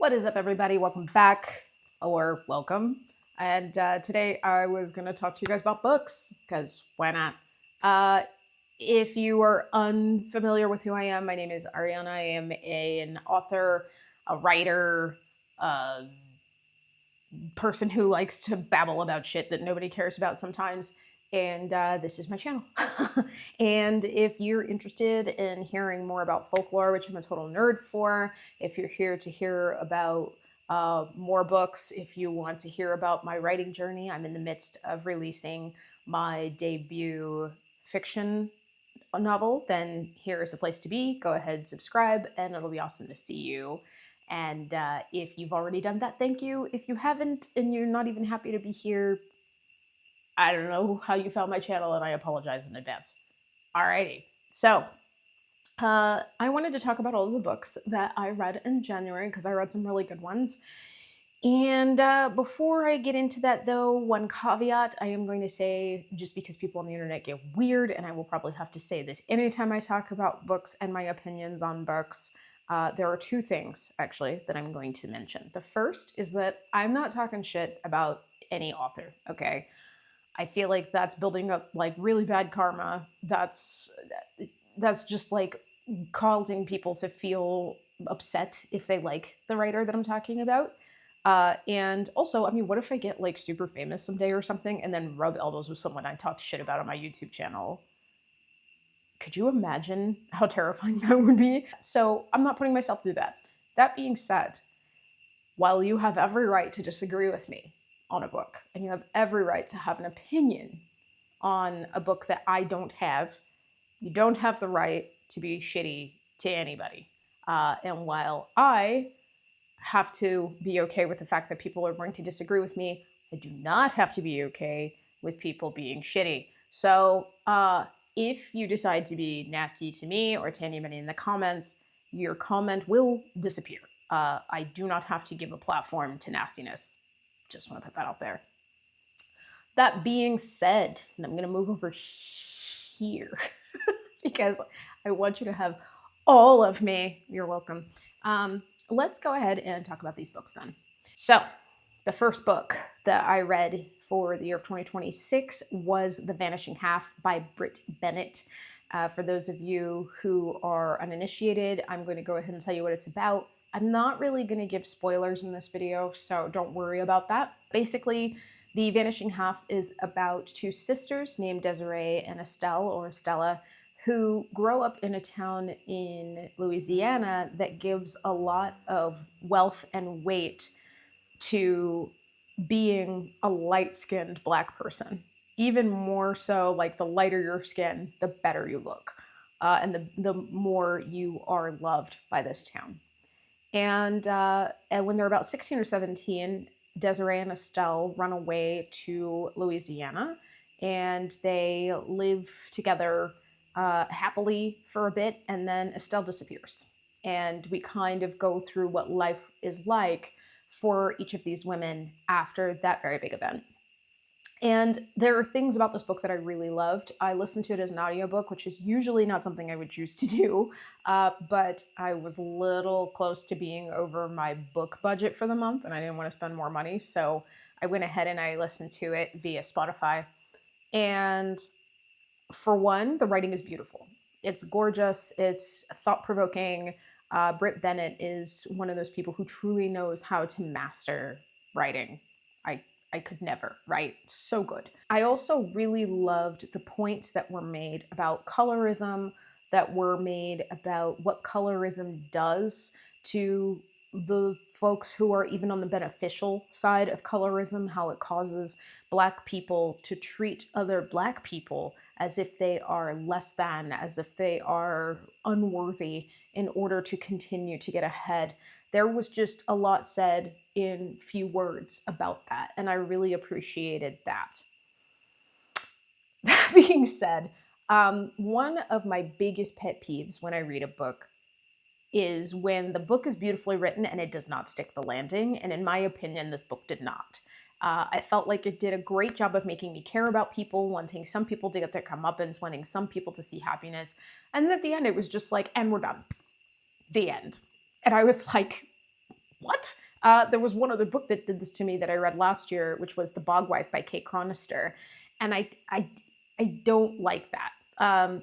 What is up, everybody? Welcome back, or welcome. And today I was going to talk to you guys about books, because why not? If you are unfamiliar with who I am, my name is Ariana. I am an author, a writer, a person who likes to babble about shit that nobody cares about sometimes. And this is my channel. And if you're interested in hearing more about folklore, which I'm a total nerd for, if you're here to hear about more books, if you want to hear about my writing journey, I'm in the midst of releasing my debut fiction novel, then here is the place to be. Go ahead, subscribe, and it'll be awesome to see you. And if you've already done that, thank you. If you haven't and you're not even happy to be here, I don't know how you found my channel, and I apologize in advance. Alrighty, so I wanted to talk about all of the books that I read in January because I read some really good ones. And before I get into that, though, one caveat I am going to say, just because people on the internet get weird, and I will probably have to say this anytime I talk about books and my opinions on books, there are two things, actually, that I'm going to mention. The first is that I'm not talking shit about any author, okay? I feel like that's building up, like, really bad karma. That's just, like, causing people to feel upset if they like the writer that I'm talking about. And also, I mean, what if I get like super famous someday or something and then rub elbows with someone I talked shit about on my YouTube channel? Could you imagine how terrifying that would be? So I'm not putting myself through that. That being said, while you have every right to disagree with me on a book, and you have every right to have an opinion on a book that I don't have, you don't have the right to be shitty to anybody. And while I have to be okay with the fact that people are going to disagree with me, I do not have to be okay with people being shitty. So if you decide to be nasty to me or to anybody in the comments, your comment will disappear. I do not have to give a platform to nastiness. Just want to put that out there. That being said, and I'm going to move over here because I want you to have all of me. You're welcome. Let's go ahead and talk about these books then. So, the first book that I read for the year of 2026 was The Vanishing Half by Brit Bennett. For those of you who are uninitiated, I'm going to go ahead and tell you what it's about. I'm not really going to give spoilers in this video, so don't worry about that. Basically, The Vanishing Half is about two sisters named Desiree and Estelle, or Estella, who grow up in a town in Louisiana that gives a lot of wealth and weight to being a light-skinned Black person. Even more so, like, the lighter your skin, the better you look. And the more you are loved by this town. And when they're about 16 or 17, Desiree and Estelle run away to Louisiana, and they live together happily for a bit, and then Estelle disappears. And we kind of go through what life is like for each of these women after that very big event. And there are things about this book that I really loved. I listened to it as an audiobook, which is usually not something I would choose to do, but I was a little close to being over my book budget for the month, and I didn't want to spend more money, so I went ahead and I listened to it via Spotify. And for one, the writing is beautiful. It's gorgeous. It's thought-provoking. Brit Bennett is one of those people who truly knows how to master writing. I could never write so good. I also really loved the points that were made about colorism, that were made about what colorism does to the folks who are even on the beneficial side of colorism, how it causes Black people to treat other Black people as if they are less than, as if they are unworthy in order to continue to get ahead. There was just a lot said in few words about that, and I really appreciated that. That being said, one of my biggest pet peeves when I read a book is when the book is beautifully written and it does not stick the landing, and in my opinion, this book did not. I felt like it did a great job of making me care about people, wanting some people to get their comeuppance, wanting some people to see happiness, and then at the end it was just like, and we're done. The end. And I was like, what? There was one other book that did this to me that I read last year, which was The Bog Wife by Kate Cronister. And I don't like that.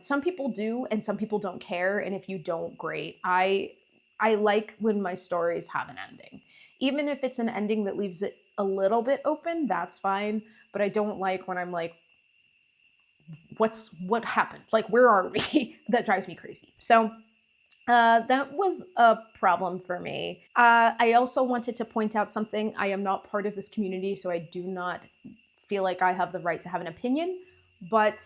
Some people do, and some people don't care. And if you don't, great. I like when my stories have an ending. Even if it's an ending that leaves it a little bit open, that's fine. But I don't like when I'm like, what happened? Like, where are we? That drives me crazy. So that was a problem for me. I also wanted to point out something. I am not part of this community, so I do not feel like I have the right to have an opinion. But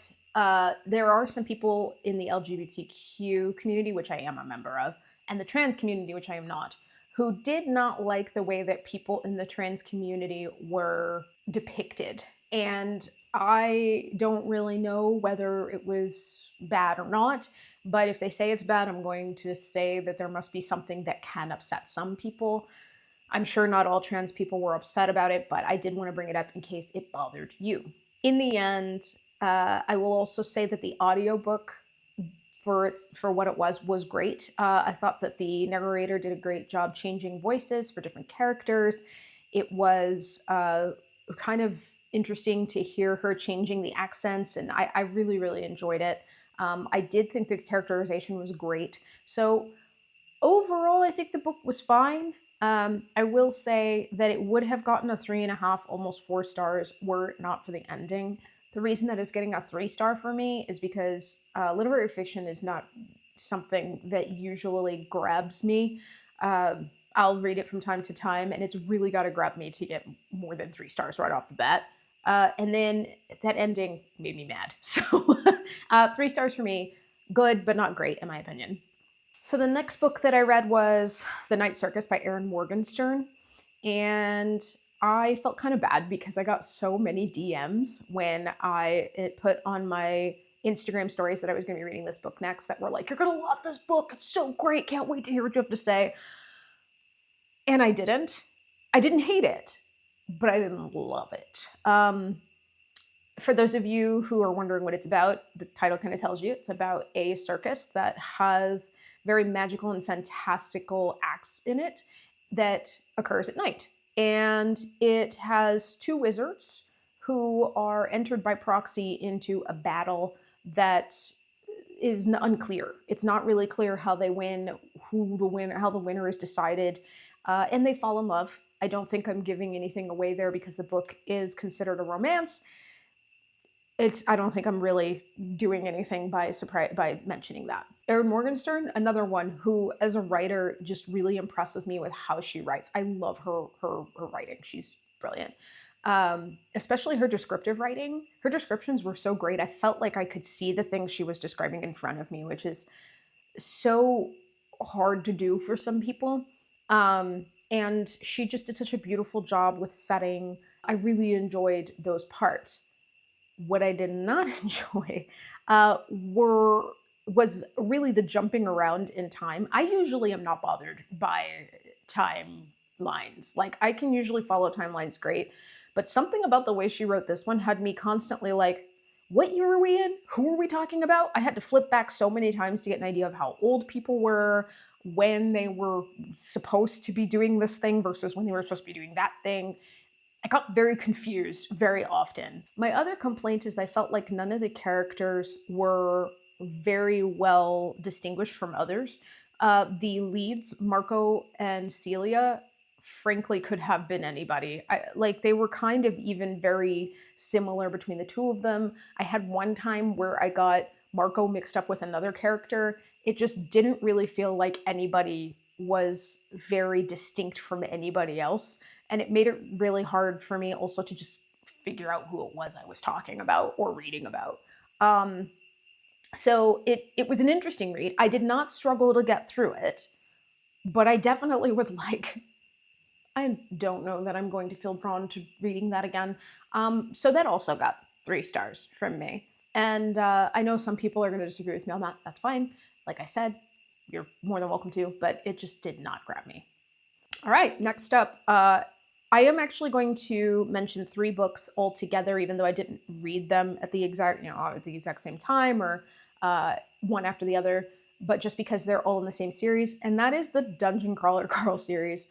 there are some people in the LGBTQ community, which I am a member of, and the trans community, which I am not, who did not like the way that people in the trans community were depicted. And I don't really know whether it was bad or not, but if they say it's bad, I'm going to say that there must be something that can upset some people. I'm sure not all trans people were upset about it, but I did want to bring it up in case it bothered you. In the end, I will also say that the audiobook for what it was great. I thought that the narrator did a great job changing voices for different characters. It was kind of interesting to hear her changing the accents, and I really, really enjoyed it. I did think the characterization was great. So overall, I think the book was fine. I will say that it would have gotten a 3.5, almost 4 stars, were it not for the ending. The reason that it's getting a 3-star for me is because literary fiction is not something that usually grabs me. I'll read it from time to time, and it's really got to grab me to get more than 3 stars right off the bat. And then that ending made me mad. So 3 stars for me. Good, but not great, in my opinion. So the next book that I read was The Night Circus by Erin Morgenstern. And I felt kind of bad because I got so many DMs when I put on my Instagram stories that I was going to be reading this book next that were like, you're going to love this book. It's so great. Can't wait to hear what you have to say. And I didn't. I didn't hate it, but I didn't love it. For those of you who are wondering what it's about, the title kind of tells you. It's about a circus that has very magical and fantastical acts in it that occurs at night. And it has 2 wizards who are entered by proxy into a battle that is unclear. It's not really clear how they win, how the winner is decided, and they fall in love. I don't think I'm giving anything away there because the book is considered a romance. I don't think I'm really doing anything by mentioning that. Erin Morgenstern, another one who, as a writer, just really impresses me with how she writes. I love her writing. She's brilliant. Especially her descriptive writing. Her descriptions were so great. I felt like I could see the things she was describing in front of me, which is so hard to do for some people. And she just did such a beautiful job with setting. I really enjoyed those parts. What I did not enjoy was really the jumping around in time. I usually am not bothered by timelines. Like, I can usually follow timelines great, but something about the way she wrote this one had me constantly like, what year are we in? Who are we talking about? I had to flip back so many times to get an idea of how old people were, when they were supposed to be doing this thing versus when they were supposed to be doing that thing. I got very confused very often. My other complaint is I felt like none of the characters were very well distinguished from others. The leads, Marco and Celia, frankly could have been anybody. They were kind of even very similar between the two of them. I had one time where I got Marco mixed up with another character. It just didn't really feel like anybody was very distinct from anybody else. And it made it really hard for me also to just figure out who it was I was talking about or reading about. So it was an interesting read. I did not struggle to get through it, but I definitely was like, I don't know that I'm going to feel drawn to reading that again. So that also got 3 stars from me. And I know some people are going to disagree with me on that. That's fine. Like I said, you're more than welcome to, but it just did not grab me. All right, next up, I am actually going to mention 3 books all together, even though I didn't read them at the exact same time or one after the other, but just because they're all in the same series, and that is the Dungeon Crawler Carl series.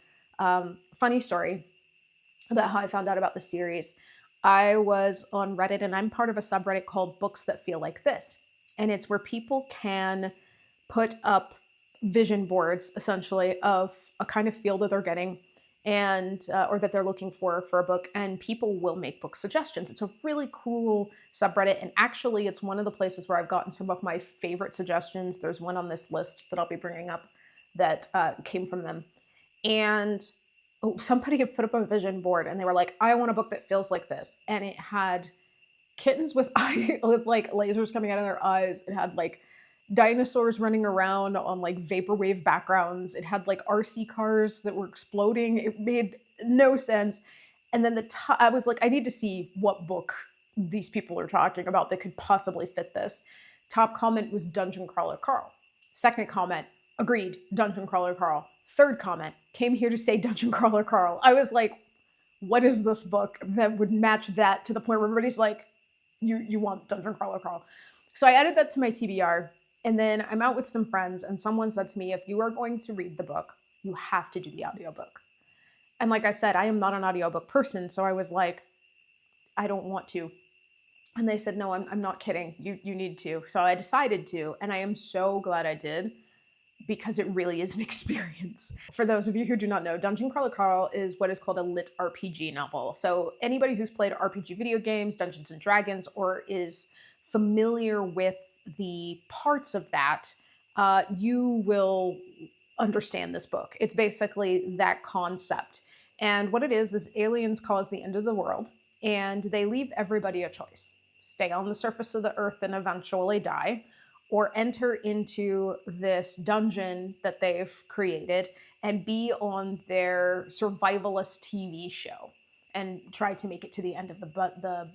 Funny story about how I found out about the series. I was on Reddit, and I'm part of a subreddit called Books That Feel Like This. And it's where people can put up vision boards, essentially, of a kind of feel that they're getting and or that they're looking for a book, and people will make book suggestions. It's a really cool subreddit, and actually it's one of the places where I've gotten some of my favorite suggestions. There's one on this list that I'll be bringing up that came from them. And somebody had put up a vision board, and they were like, I want a book that feels like this. And it had kittens with with like lasers coming out of their eyes. It had like dinosaurs running around on like vaporwave backgrounds. It had like RC cars that were exploding. It made no sense. And then I was like, I need to see what book these people are talking about that could possibly fit this. Top comment was Dungeon Crawler Carl. Second comment, agreed, Dungeon Crawler Carl. Third comment, came here to say Dungeon Crawler Carl. I was like, what is this book that would match that, to the point where everybody's like, you want Dungeon Crawler Carl. So I added that to my TBR. And then I'm out with some friends, and someone said to me, if you are going to read the book, you have to do the audiobook. And like I said, I am not an audiobook person, so I was like, I don't want to. And they said, no, I'm not kidding. You need to. So I decided to, and I am so glad I did, because it really is an experience. For those of you who do not know, Dungeon Crawler Carl is what is called a lit RPG novel. So anybody who's played RPG video games, Dungeons and Dragons, or is familiar with the parts of that, you will understand this book. It's basically that concept. And what it is aliens cause the end of the world, and they leave everybody a choice. Stay on the surface of the earth and eventually die, or enter into this dungeon that they've created and be on their survivalist TV show and try to make it to the end of the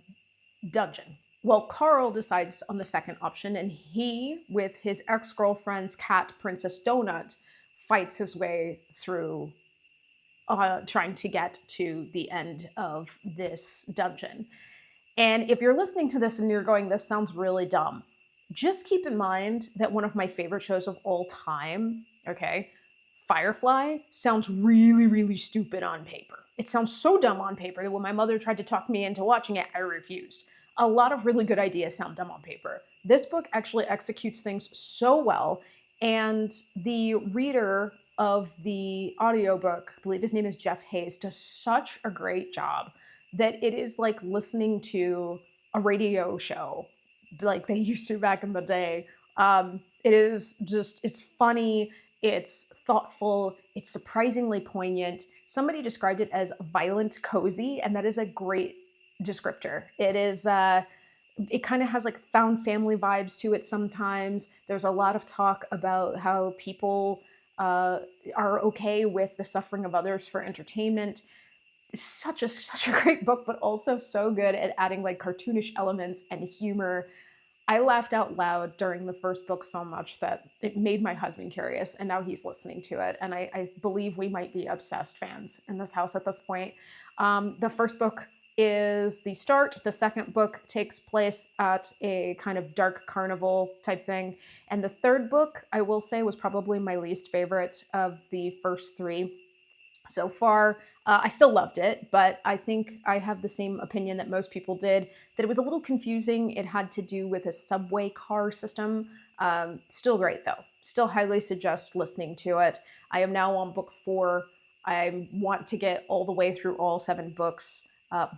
dungeon. Well, Carl decides on the second option, and he, with his ex-girlfriend's cat, Princess Donut, fights his way through trying to get to the end of this dungeon. And if you're listening to this and you're going, this sounds really dumb, just keep in mind that one of my favorite shows of all time, okay, Firefly, sounds really, really stupid on paper. It sounds so dumb on paper that when my mother tried to talk me into watching it, I refused. A lot of really good ideas sound dumb on paper. This book actually executes things so well, and the reader of the audiobook, I believe his name is Jeff Hayes, does such a great job that it is like listening to a radio show like they used to back in the day. It is just, it's funny, it's thoughtful, it's surprisingly poignant. Somebody described it as violent cozy, and that is a great descriptor. It is, it kind of has like found family vibes to it sometimes. There's a lot of talk about how people are okay with the suffering of others for entertainment. It's such a great book, but also so good at adding like cartoonish elements and humor. I laughed out loud during the first book so much that it made my husband curious, and now he's listening to it. And I believe we might be obsessed fans in this house at this point. The first book is the start. The second book takes place at a kind of dark carnival type thing. And the third book, I will say, was probably my least favorite of the first three so far. I still loved it, but I think I have the same opinion that most people did, that it was a little confusing. It had to do with a subway car system. Still great though. Still highly suggest listening to it. I am now on book 4. I want to get all the way through all 7 books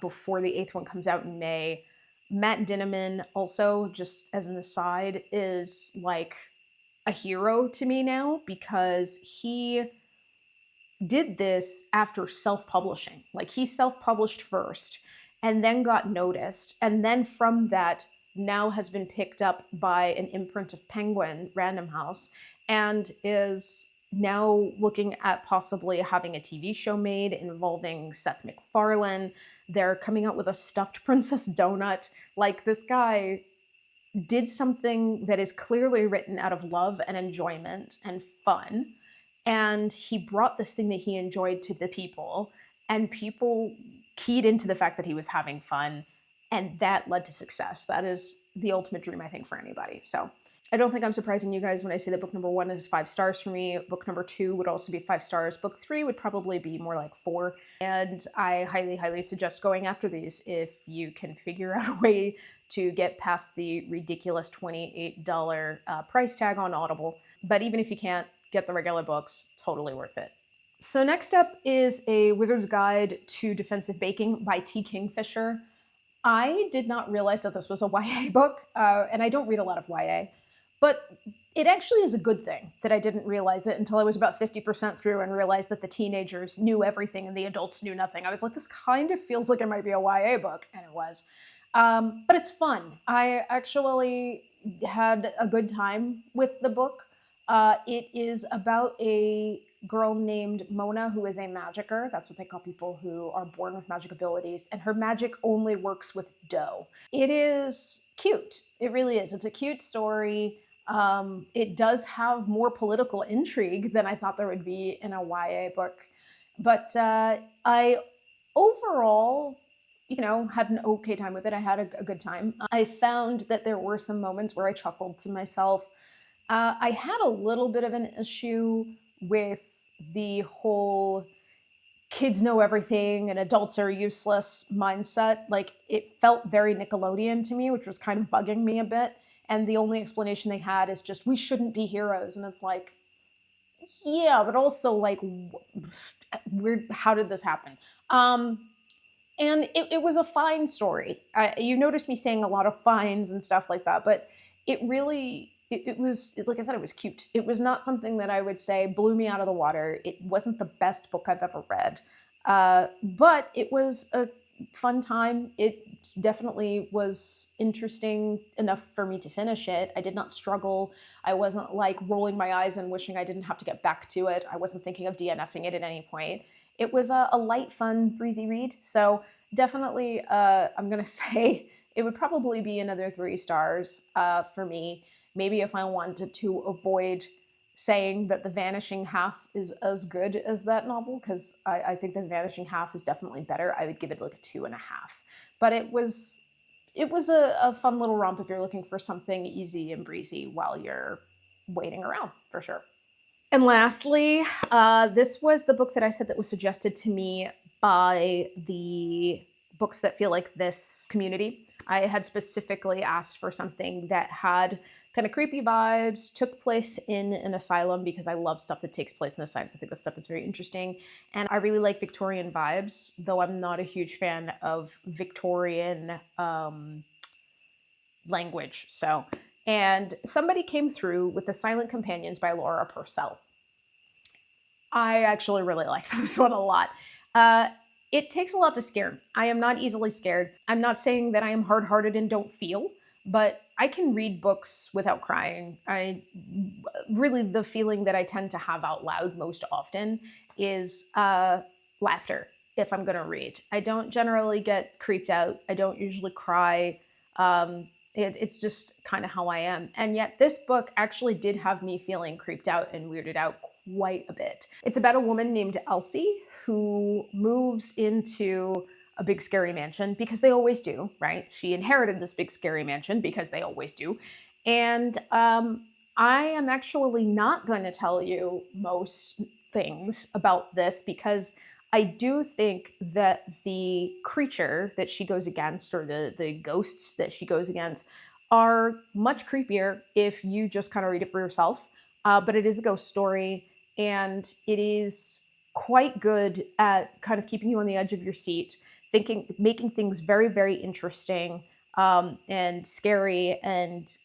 before the 8th one comes out in May. Matt Dinniman, also, just as an aside, is like a hero to me now, because he did this after self-publishing. Like, he self-published first and then got noticed, and then from that now has been picked up by an imprint of Penguin, Random House, and is now looking at possibly having a TV show made involving Seth MacFarlane. They're coming out with a stuffed Princess Donut. Like, this guy did something that is clearly written out of love and enjoyment and fun. And he brought this thing that he enjoyed to the people, and people keyed into the fact that he was having fun, and that led to success. That is the ultimate dream, I think, for anybody. So I don't think I'm surprising you guys when I say that book number 1 is 5 stars for me. Book number 2 would also be 5 stars. Book 3 would probably be more like 4. And I highly, highly suggest going after these if you can figure out a way to get past the ridiculous $28 price tag on Audible. But even if you can't, get the regular books, totally worth it. So next up is A Wizard's Guide to Defensive Baking by T. Kingfisher. I did not realize that this was a YA book, and I don't read a lot of YA, but it actually is a good thing that I didn't realize it until I was about 50% through and realized that the teenagers knew everything and the adults knew nothing. I was like, this kind of feels like it might be a YA book, and it was. But it's fun. I actually had a good time with the book. It is about a girl named Mona who is a magicker. That's what they call people who are born with magic abilities. And her magic only works with dough. It is cute. It really is. It's a cute story. It does have more political intrigue than I thought there would be in a YA book. But I overall, had an okay time with it. I had a good time. I found that there were some moments where I chuckled to myself. I had a little bit of an issue with the whole kids know everything and adults are useless mindset. Like, it felt very Nickelodeon to me, which was kind of bugging me a bit. And the only explanation they had is just, we shouldn't be heroes. And it's like, yeah, but also like, how did this happen? And it was a fine story. You noticed me saying a lot of fines and stuff like that, but it really, it was, like I said, it was cute. It was not something that I would say blew me out of the water. It wasn't the best book I've ever read, but it was a fun time. It definitely was interesting enough for me to finish it. I did not struggle. I wasn't like rolling my eyes and wishing I didn't have to get back to it. I wasn't thinking of DNFing it at any point. It was a light, fun, breezy read. So definitely, I'm going to say it would probably be another 3 stars for me. Maybe if I wanted to avoid saying that The Vanishing Half is as good as that novel, because I think The Vanishing Half is definitely better, I would give it like a 2.5. But it was a fun little romp if you're looking for something easy and breezy while you're waiting around, for sure. And lastly, this was the book that I said that was suggested to me by the Books That Feel Like This community. I had specifically asked for something that had kind of creepy vibes, took place in an asylum, because I love stuff that takes place in asylums. I think this stuff is very interesting. And I really like Victorian vibes, though I'm not a huge fan of Victorian language. And somebody came through with The Silent Companions by Laura Purcell. I actually really liked this one a lot. It takes a lot to scare me. I am not easily scared. I'm not saying that I am hard-hearted and don't feel, but I can read books without crying. Really, the feeling that I tend to have out loud most often is laughter if I'm going to read. I don't generally get creeped out. I don't usually cry. It's just kind of how I am. And yet this book actually did have me feeling creeped out and weirded out quite a bit. It's about a woman named Elsie who moves into a big scary mansion, because they always do, right? She inherited this big scary mansion because they always do. And I am actually not going to tell you most things about this, because I do think that the creature that she goes against, or the ghosts that she goes against, are much creepier if you just kind of read it for yourself. But it is a ghost story, and it is quite good at kind of keeping you on the edge of your seat, making things very, very interesting and scary, and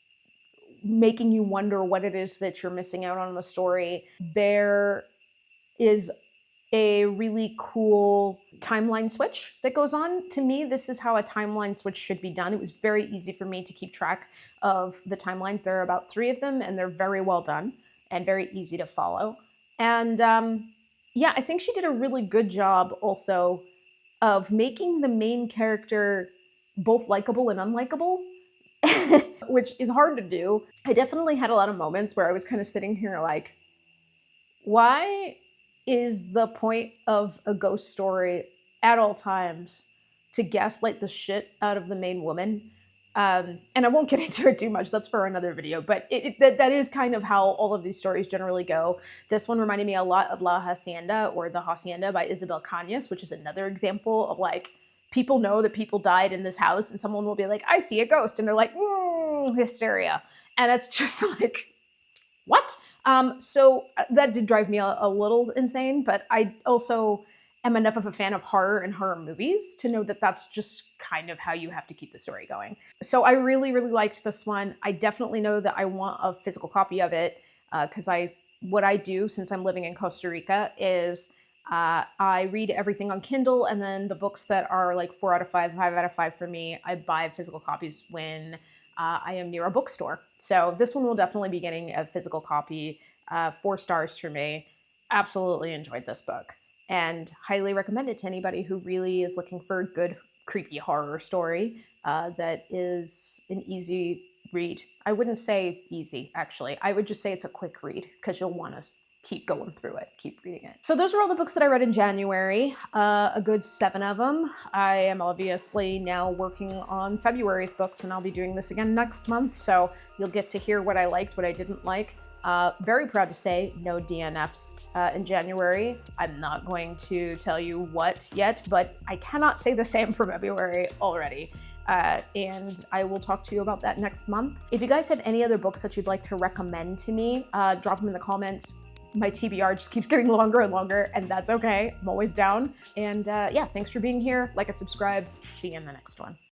making you wonder what it is that you're missing out on in the story. There is a really cool timeline switch that goes on. To me, this is how a timeline switch should be done. It was very easy for me to keep track of the timelines. There are about 3 of them, and they're very well done and very easy to follow. And yeah, I think she did a really good job also of making the main character both likable and unlikable, which is hard to do. I definitely had a lot of moments where I was kind of sitting here like, why is the point of a ghost story at all times to gaslight the shit out of the main woman? And I won't get into it too much, that's for another video, but that is kind of how all of these stories generally go. This one reminded me a lot of La Hacienda, or The Hacienda by Isabel Cañas, which is another example of like, people know that people died in this house and someone will be like, I see a ghost. And they're like, hysteria. And it's just like, what? So that did drive me a little insane, but I also am enough of a fan of horror and horror movies to know that that's just kind of how you have to keep the story going. So I really, really liked this one. I definitely know that I want a physical copy of it, because what I do since I'm living in Costa Rica is I read everything on Kindle, and then the books that are like 4 out of 5, 5 out of 5 for me, I buy physical copies when I am near a bookstore. So this one will definitely be getting a physical copy. 4 stars for me. Absolutely enjoyed this book, and highly recommend it to anybody who really is looking for a good, creepy horror story that is an easy read. I wouldn't say easy, actually. I would just say it's a quick read, because you'll want to keep going through it, keep reading it. So those are all the books that I read in January, a good 7 of them. I am obviously now working on February's books, and I'll be doing this again next month, so you'll get to hear what I liked, what I didn't like. Very proud to say no DNFs in January. I'm not going to tell you what yet, but I cannot say the same for February already. And I will talk to you about that next month. If you guys have any other books that you'd like to recommend to me, drop them in the comments. My TBR just keeps getting longer and longer, and that's okay. I'm always down. And yeah, thanks for being here. Like and subscribe. See you in the next one.